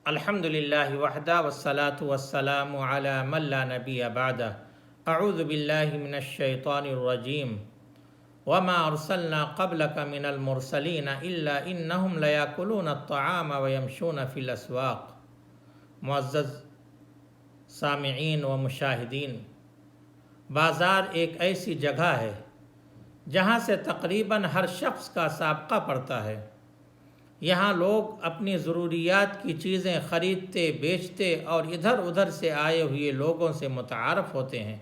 الحمد للہ وحدہ والصلاة والسلام علی من لا نبی بعدہ اعوذ باللہ من الشیطان الرجیم وما ارسلنا قبلک من المرسلین الا انہم لیاکلون الطعام ویمشون فی الاسواق۔ معزز سامعین و مشاہدین، بازار ایک ایسی جگہ ہے جہاں سے تقریباً ہر شخص کا سابقہ پڑتا ہے۔ یہاں لوگ اپنی ضروریات کی چیزیں خریدتے بیچتے اور ادھر ادھر سے آئے ہوئے لوگوں سے متعارف ہوتے ہیں۔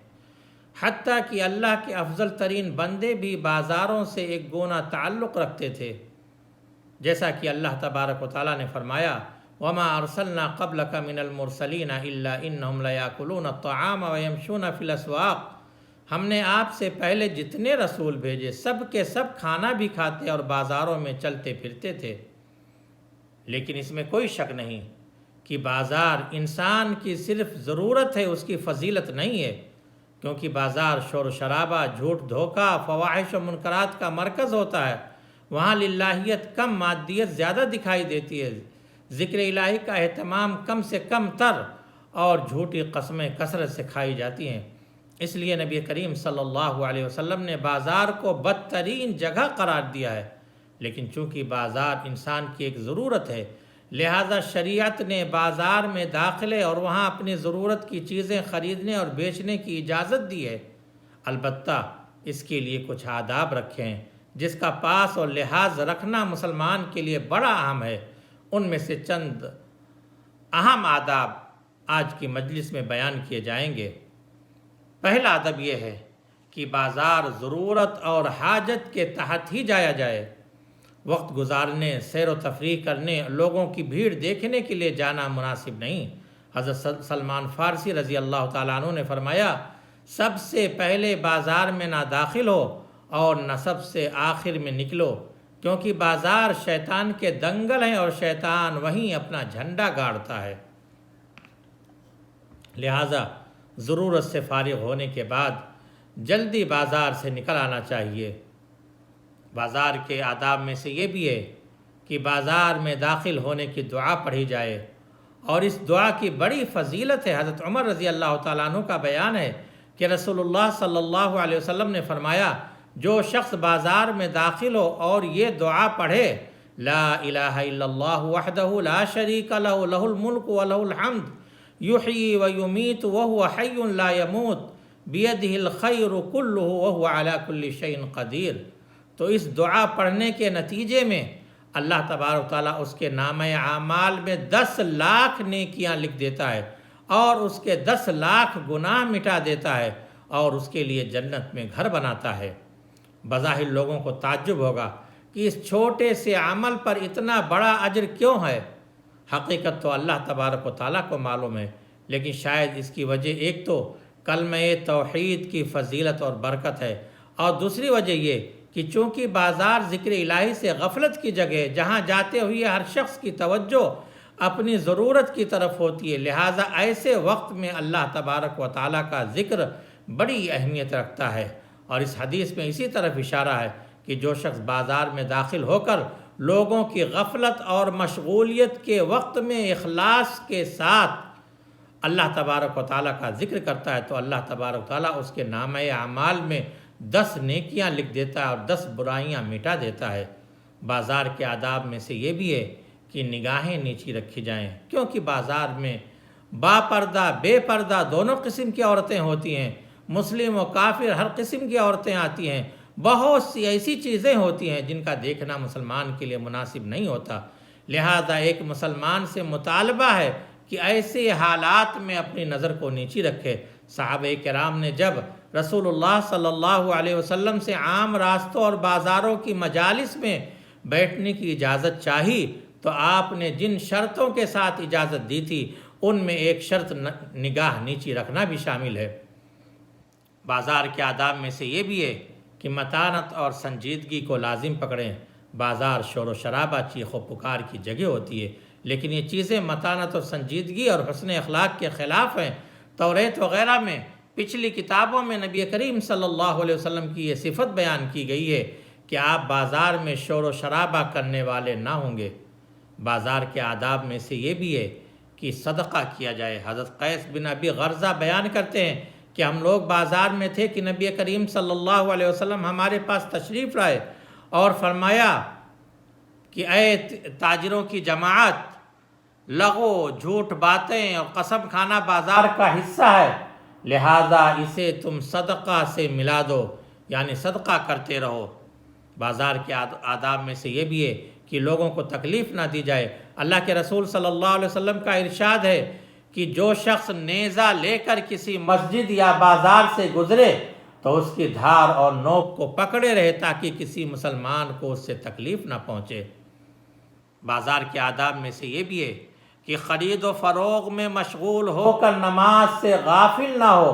حتیٰ کہ اللہ کے افضل ترین بندے بھی بازاروں سے ایک گونا تعلق رکھتے تھے، جیسا کہ اللہ تبارک و تعالیٰ نے فرمایا وَمَا أَرْسَلْنَا قَبْلَكَ مِنَ الْمُرْسَلِينَ إِلَّا إِنَّهُمْ لَيَأْكُلُونَ الطَّعَامَ وَيَمْشُونَ فِي الْأَسْوَاقِ۔ ہم نے آپ سے پہلے جتنے رسول بھیجے سب کے سب کھانا بھی کھاتے اور بازاروں میں چلتے پھرتے تھے۔ لیکن اس میں کوئی شک نہیں کہ بازار انسان کی صرف ضرورت ہے، اس کی فضیلت نہیں ہے، کیونکہ بازار شور و شرابہ، جھوٹ دھوکہ، فواحش و منکرات کا مرکز ہوتا ہے۔ وہاں للہیت کم، مادیت زیادہ دکھائی دیتی ہے، ذکر الہی کا اہتمام کم سے کم تر، اور جھوٹی قسمیں کثرت سے کھائی جاتی ہیں۔ اس لیے نبی کریم صلی اللہ علیہ وسلم نے بازار کو بدترین جگہ قرار دیا ہے۔ لیکن چونکہ بازار انسان کی ایک ضرورت ہے، لہذا شریعت نے بازار میں داخلے اور وہاں اپنی ضرورت کی چیزیں خریدنے اور بیچنے کی اجازت دی ہے۔ البتہ اس کے لیے کچھ آداب رکھے ہیں جس کا پاس اور لحاظ رکھنا مسلمان کے لیے بڑا اہم ہے۔ ان میں سے چند اہم آداب آج کی مجلس میں بیان کیے جائیں گے۔ پہلا ادب یہ ہے کہ بازار ضرورت اور حاجت کے تحت ہی جایا جائے۔ وقت گزارنے، سیر و تفریح کرنے، لوگوں کی بھیڑ دیکھنے کے لیے جانا مناسب نہیں۔ حضرت سلمان فارسی رضی اللہ تعالیٰ عنہ نے فرمایا سب سے پہلے بازار میں نہ داخل ہو اور نہ سب سے آخر میں نکلو، کیونکہ بازار شیطان کے دنگل ہیں اور شیطان وہیں اپنا جھنڈا گاڑتا ہے۔ لہٰذا ضرورت سے فارغ ہونے کے بعد جلدی بازار سے نکل آنا چاہیے۔ بازار کے آداب میں سے یہ بھی ہے کہ بازار میں داخل ہونے کی دعا پڑھی جائے، اور اس دعا کی بڑی فضیلت ہے۔ حضرت عمر رضی اللہ تعالیٰ عنہ کا بیان ہے کہ رسول اللہ صلی اللہ علیہ وسلم نے فرمایا جو شخص بازار میں داخل ہو اور یہ دعا پڑھے لا الہ الا اللہ وحدہ لا شریک لہ لہ الملک ولہ الحمد یحیی ویمیت وہو حی لا یموت بیدہ الخیر کلہ وہو علی کل شیء قدیر، تو اس دعا پڑھنے کے نتیجے میں اللہ تبارک و تعالیٰ اس کے نامہ اعمال میں 10 لاکھ نیکیاں لکھ دیتا ہے اور اس کے 10 لاکھ گناہ مٹا دیتا ہے اور اس کے لیے جنت میں گھر بناتا ہے۔ بظاہر لوگوں کو تعجب ہوگا کہ اس چھوٹے سے عمل پر اتنا بڑا اجر کیوں ہے؟ حقیقت تو اللہ تبارک و تعالیٰ کو معلوم ہے، لیکن شاید اس کی وجہ ایک تو کلمہ توحید کی فضیلت اور برکت ہے، اور دوسری وجہ یہ کہ چونکہ بازار ذکر الہی سے غفلت کی جگہ، جہاں جاتے ہوئے ہر شخص کی توجہ اپنی ضرورت کی طرف ہوتی ہے، لہٰذا ایسے وقت میں اللہ تبارک و تعالیٰ کا ذکر بڑی اہمیت رکھتا ہے۔ اور اس حدیث میں اسی طرف اشارہ ہے کہ جو شخص بازار میں داخل ہو کر لوگوں کی غفلت اور مشغولیت کے وقت میں اخلاص کے ساتھ اللہ تبارک و تعالیٰ کا ذکر کرتا ہے تو اللہ تبارک و تعالیٰ اس کے نامہ اعمال میں 10 نیکیاں لکھ دیتا ہے اور 10 برائیاں مٹا دیتا ہے۔ بازار کے آداب میں سے یہ بھی ہے کہ نگاہیں نیچی رکھی جائیں، کیونکہ بازار میں با پردہ بے پردہ دونوں قسم کی عورتیں ہوتی ہیں، مسلم و کافر ہر قسم کی عورتیں آتی ہیں، بہت سی ایسی چیزیں ہوتی ہیں جن کا دیکھنا مسلمان کے لیے مناسب نہیں ہوتا۔ لہذا ایک مسلمان سے مطالبہ ہے کہ ایسے حالات میں اپنی نظر کو نیچی رکھے۔ صحابہ کرام نے جب رسول اللہ صلی اللہ علیہ وسلم سے عام راستوں اور بازاروں کی مجالس میں بیٹھنے کی اجازت چاہی تو آپ نے جن شرطوں کے ساتھ اجازت دی تھی ان میں ایک شرط نگاہ نیچی رکھنا بھی شامل ہے۔ بازار کے آداب میں سے یہ بھی ہے کہ متانت اور سنجیدگی کو لازم پکڑیں۔ بازار شور و شرابہ، چیخ و پکار کی جگہ ہوتی ہے، لیکن یہ چیزیں متانت اور سنجیدگی اور حسن اخلاق کے خلاف ہیں۔ توریت وغیرہ میں، پچھلی کتابوں میں نبی کریم صلی اللہ علیہ وسلم کی یہ صفت بیان کی گئی ہے کہ آپ بازار میں شور و شرابہ کرنے والے نہ ہوں گے۔ بازار کے آداب میں سے یہ بھی ہے کہ صدقہ کیا جائے۔ حضرت قیس بن ابی غرزہ بیان کرتے ہیں کہ ہم لوگ بازار میں تھے کہ نبی کریم صلی اللہ علیہ وسلم ہمارے پاس تشریف لائے اور فرمایا کہ اے تاجروں کی جماعت، لغو، جھوٹ باتیں اور قسم کھانا بازار کا حصہ ہے، لہٰذا اسے تم صدقہ سے ملا دو، یعنی صدقہ کرتے رہو۔ بازار کے آداب میں سے یہ بھی ہے کہ لوگوں کو تکلیف نہ دی جائے۔ اللہ کے رسول صلی اللہ علیہ وسلم کا ارشاد ہے کہ جو شخص نیزہ لے کر کسی مسجد یا بازار سے گزرے تو اس کی دھار اور نوک کو پکڑے رہے تاکہ کسی مسلمان کو اس سے تکلیف نہ پہنچے۔ بازار کے آداب میں سے یہ بھی ہے کہ خرید و فروغ میں مشغول ہو کر نماز سے غافل نہ ہو۔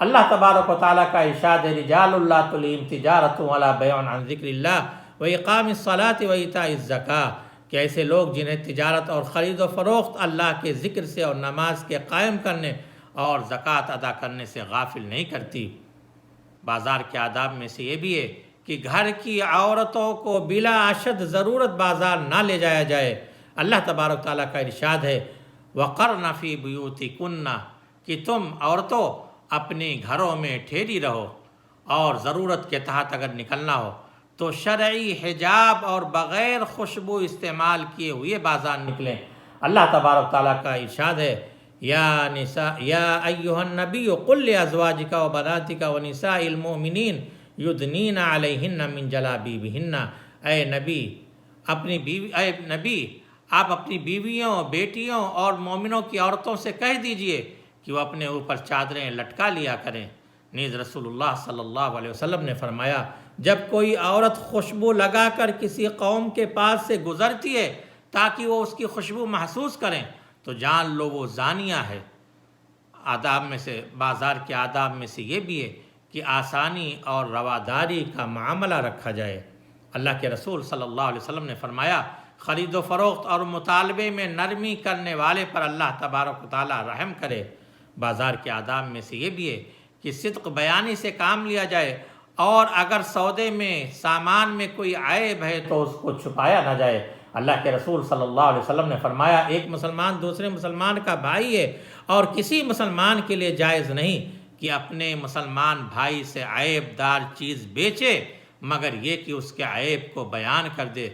اللہ تبارک و تعالیٰ کا ارشاد ہے رجال لا تلہم تجارۃ ولا بیع عن ذکر اللہ واقام الصلاۃ وایتاء الزکاۃ، کہ ایسے لوگ جنہیں تجارت اور خرید و فروخت اللہ کے ذکر سے اور نماز کے قائم کرنے اور زکوٰۃ ادا کرنے سے غافل نہیں کرتی۔ بازار کے آداب میں سے یہ بھی ہے کہ گھر کی عورتوں کو بلا اشد ضرورت بازار نہ لے جایا جائے۔ اللہ تبارک تعالیٰ کا ارشاد ہے وَقَرْنَ فِي بُيُوتِكُنَّ، کہ تم عورتوں اپنے گھروں میں ٹھہری رہو، اور ضرورت کے تحت اگر نکلنا ہو تو شرعی حجاب اور بغیر خوشبو استعمال کیے ہوئے بازار نکلیں۔ اللہ تبارک تعالیٰ کا ارشاد ہے یا ایھا النبی قل لازواجک و بناتک و نساء المؤمنین یدنین علیہن من جلابیبہن، اے نبی آپ اپنی بیویوں، بیٹیوں اور مومنوں کی عورتوں سے کہہ دیجئے کہ وہ اپنے اوپر چادریں لٹکا لیا کریں۔ نیز رسول اللہ صلی اللہ علیہ وسلم نے فرمایا جب کوئی عورت خوشبو لگا کر کسی قوم کے پاس سے گزرتی ہے تاکہ وہ اس کی خوشبو محسوس کریں تو جان لو وہ زانیہ ہے۔ آداب میں سے، بازار کے آداب میں سے یہ بھی ہے کہ آسانی اور رواداری کا معاملہ رکھا جائے۔ اللہ کے رسول صلی اللہ علیہ وسلم نے فرمایا خرید و فروخت اور مطالبے میں نرمی کرنے والے پر اللہ تبارک و تعالیٰ رحم کرے۔ بازار کے آداب میں سے یہ بھی ہے کہ صدق بیانی سے کام لیا جائے، اور اگر سودے میں، سامان میں کوئی عیب ہے تو اس کو چھپایا نہ جائے۔ اللہ کے رسول صلی اللہ علیہ وسلم نے فرمایا ایک مسلمان دوسرے مسلمان کا بھائی ہے، اور کسی مسلمان کے لیے جائز نہیں کہ اپنے مسلمان بھائی سے عیب دار چیز بیچے مگر یہ کہ اس کے عیب کو بیان کر دے۔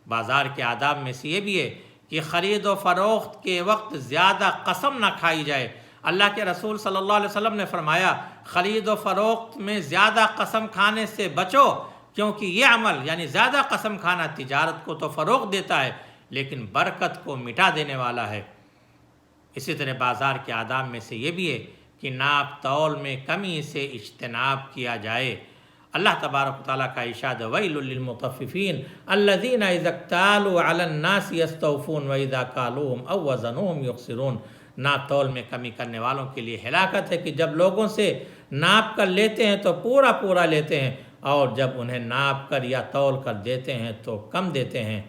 بازار کے آداب میں سے یہ بھی ہے کہ خرید و فروخت کے وقت زیادہ قسم نہ کھائی جائے۔ اللہ کے رسول صلی اللہ علیہ وسلم نے فرمایا خرید و فروخت میں زیادہ قسم کھانے سے بچو، کیونکہ یہ عمل یعنی زیادہ قسم کھانا تجارت کو تو فروغ دیتا ہے لیکن برکت کو مٹا دینے والا ہے۔ اسی طرح بازار کے آداب میں سے یہ بھی ہے کہ ناپ تول میں کمی سے اجتناب کیا جائے۔ اللہ تبارک و تعالیٰ کا ارشاد ویل للمطففین الذین اذا اکتالوا علی الناس یستوفون واذا کالوہم او وزنوہم یخسرون، ناپ تول میں کمی کرنے والوں کے لیے ہلاکت ہے کہ جب لوگوں سے ناپ کر لیتے ہیں تو پورا پورا لیتے ہیں، اور جب انہیں ناپ کر یا تول کر دیتے ہیں تو کم دیتے ہیں۔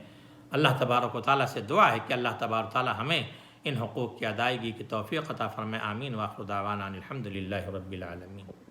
اللہ تبارک و تعالیٰ سے دعا ہے کہ اللہ تبارک و تعالیٰ ہمیں ان حقوق کی ادائیگی کی توفیق عطا فرمائے۔ آمین۔ وآخر دعوانا الحمد للہ رب العالمین۔